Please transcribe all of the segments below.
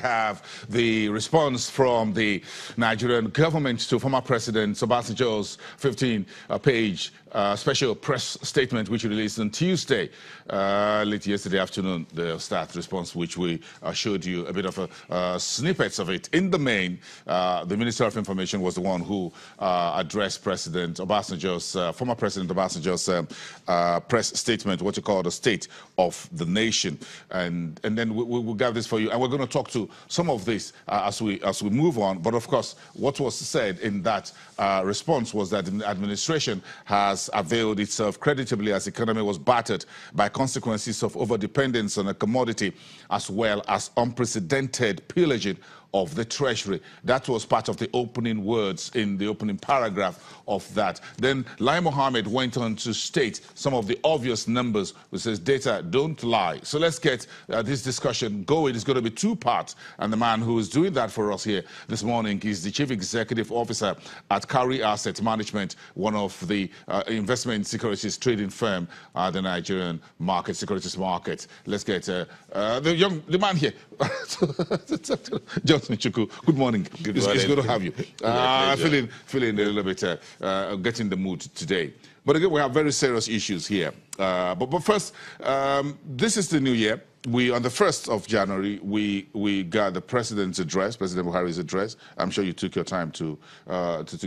have the response from the Nigerian government to former President Obasanjo's 15-page special press statement, which he released on Tuesday, late yesterday afternoon, the start response, which we showed you a bit of snippets of it. In the main, the Minister of Information was the one who addressed President Obasanjo's, former President Obasanjo's press statement, what you call the State of the Nation. And then we'll gather this for you. And we're going to talk to some of this as we move on. But of course, what was said in that response was that the administration has availed itself creditably as the economy was battered by consequences of overdependence on a commodity as well as unprecedented pillaging of the Treasury. That was part of the opening words in the opening paragraph of that. Then Lai Mohammed went on to state some of the obvious numbers, which says data don't lie. So let's get this discussion going. It's going to be two parts, and the man who is doing that for us here this morning is the Chief Executive Officer at Carry Asset Management, one of the investment securities trading firm, the Nigerian market, securities market. Let's get the man here, Johnson Chuku. Good morning. It's good to have you. Feeling a little bit, getting the mood today. But again, we have very serious issues here. But first, this is the new year. On the 1st of January, we got the President's address, President Buhari's address. I'm sure you took your time to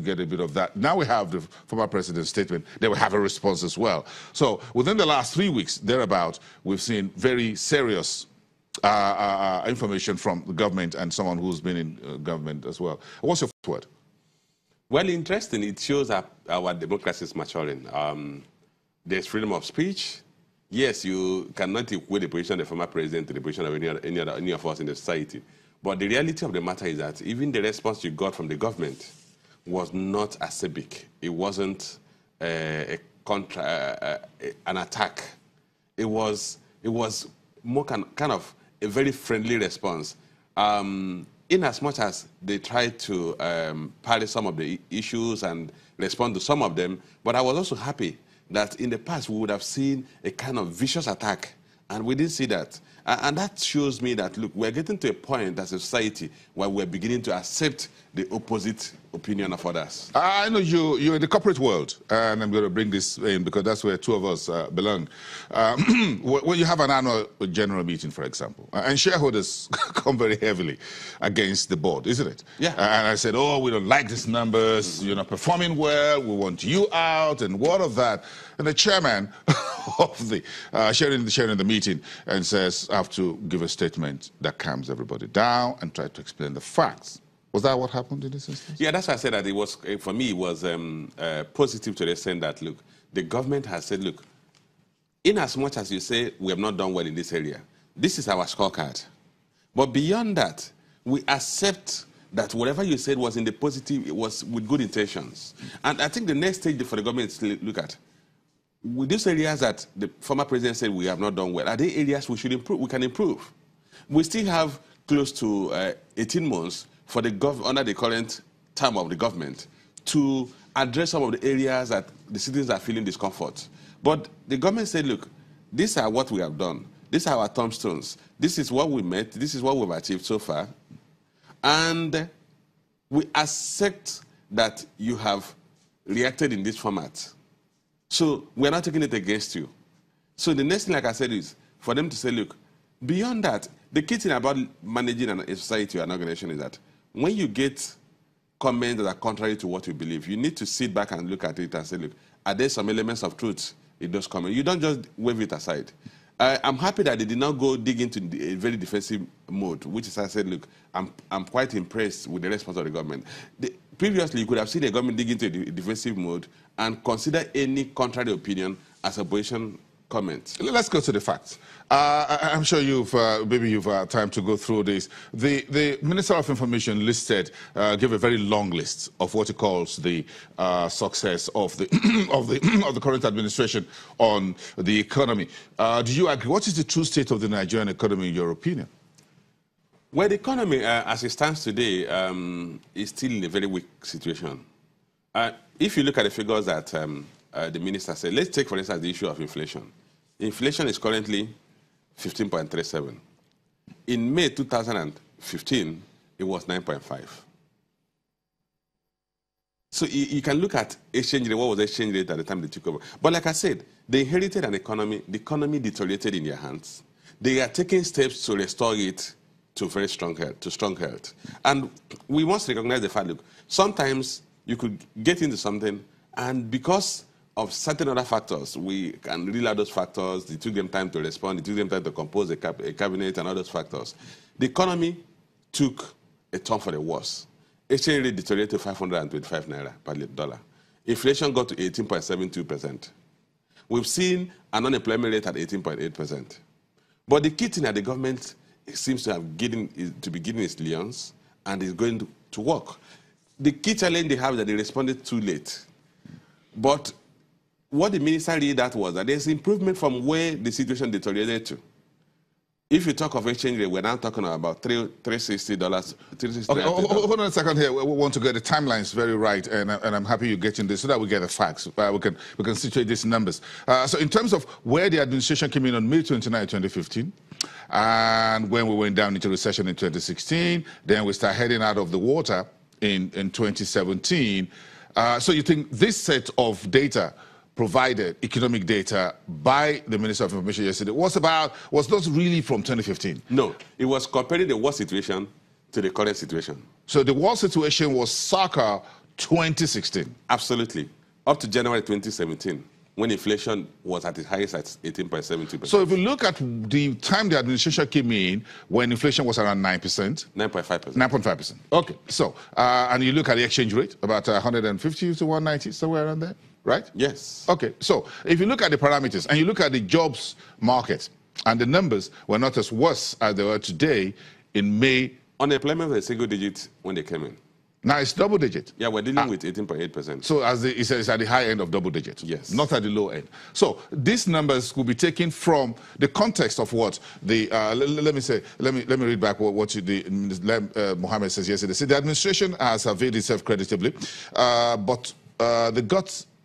get a bit of that. Now we have the former President's statement. They will have a response as well. So within the last 3 weeks, thereabout, we've seen very serious information from the government and someone who's been in government as well. What's your first word? Well, interesting. It shows that our democracy is maturing. There's freedom of speech. Yes, you cannot equate the position of the former president to the position of any of us in the society. But the reality of the matter is that even the response you got from the government was not acerbic. It wasn't an attack. It was more kind of a very friendly response. In as much as they tried to parry some of the issues and respond to some of them, but I was also happy that in the past we would have seen a kind of vicious attack, and we didn't see that. And that shows me that, look, we're getting to a point as a society where we're beginning to accept the opposite opinion of others. I know you're in the corporate world, and I'm going to bring this in because that's where two of us belong. When you have an annual general meeting, for example, and shareholders come very heavily against the board, isn't it? Yeah. And I said, oh, we don't like these numbers, you're not performing well, we want you out, and what of that? And the chairman of the sharing the meeting and says, I have to give a statement that calms everybody down and try to explain the facts. Was that what happened in this instance? Yeah, that's why I said that it was, for me, it was positive to the extent that, look, the government has said, look, in as much as you say we have not done well in this area, this is our scorecard. But beyond that, we accept that whatever you said was in the positive, it was with good intentions. And I think the next stage for the government is to look at, with these areas that the former president said we have not done well, are there areas we should improve? We can improve. We still have close to 18 months for the under the current term of the government to address some of the areas that the citizens are feeling discomfort. But the government said, look, these are what we have done. These are our tombstones. This is what we met. This is what we've achieved so far. And we accept that you have reacted in this format. So we're not taking it against you. So the next thing, like I said, is for them to say, look, beyond that, the key thing about managing a society or an organization is that when you get comments that are contrary to what you believe, you need to sit back and look at it and say, look, are there some elements of truth in those comments? You don't just wave it aside. I'm happy that they did not go dig into a very defensive mode, which is I said, look, I'm quite impressed with the response of the government. Previously, you could have seen the government dig into a defensive mode and consider any contrary opinion as opposition comment. Let's go to the facts. I'm sure maybe you've time to go through this. The Minister of Information listed, gave a very long list of what he calls the success of the of the current administration on the economy. Do you agree? What is the true state of the Nigerian economy in your opinion? Well, the economy, as it stands today, is still in a very weak situation. If you look at the figures that the minister said, let's take, for instance, the issue of inflation. Inflation is currently 15.37. In May 2015, 2015, it was 9.5. So you can look at exchange rate. What was the exchange rate at the time they took over? But like I said, they inherited an economy. The economy deteriorated in their hands. They are taking steps to restore it to very strong health. And we must recognize the fact, look, sometimes you could get into something, and because of certain other factors, we can reel out those factors. It took them time to respond. It took them time to compose a cabinet and other factors. The economy took a turn for the worse. Exchange rate deteriorated to 525 naira per dollar. Inflation got to 18.72%. We've seen an unemployment rate at 18.8%. But the key thing that the government seems to have to be giving its lions and is going to work. The key challenge they have is that they responded too late. But what the minister read that was that there's improvement from where the situation deteriorated to. If you talk of exchange rate, we're now talking about $360. Okay, hold on a second here. We want to get the timelines very right, and I'm happy you're getting this so that we get the facts. We can situate these numbers. So in terms of where the administration came in on May 29, 2015, and when we went down into recession in 2016, then we start heading out of the water in 2017. So you think this set of data provided, economic data, by the Minister of Information yesterday, was those really from 2015? No, it was comparing the worst situation to the current situation. So the worst situation was circa 2016? Absolutely. Up to January 2017, when inflation was at its highest at 18.72%. So if you look at the time the administration came in, when inflation was around 9%? 9.5%. 9.5%. Okay. So, and you look at the exchange rate, about 150 to 190, somewhere around there? Right? Yes. Okay, so if you look at the parameters and you look at the jobs market, and the numbers were not as worse as they were today in May. Unemployment was a single digit when they came in. Now it's double digit. Yeah, we're dealing with 18.8%. So it's at the high end of double digit. Yes. Not at the low end. So these numbers could be taken from the context of what the, let me read back what Mohammed says yesterday. So the administration has availed itself creditably, but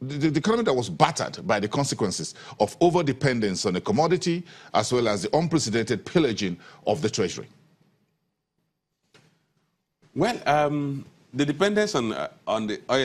the economy that was battered by the consequences of over-dependence on a commodity as well as the unprecedented pillaging of the treasury. Well, the dependence on the oil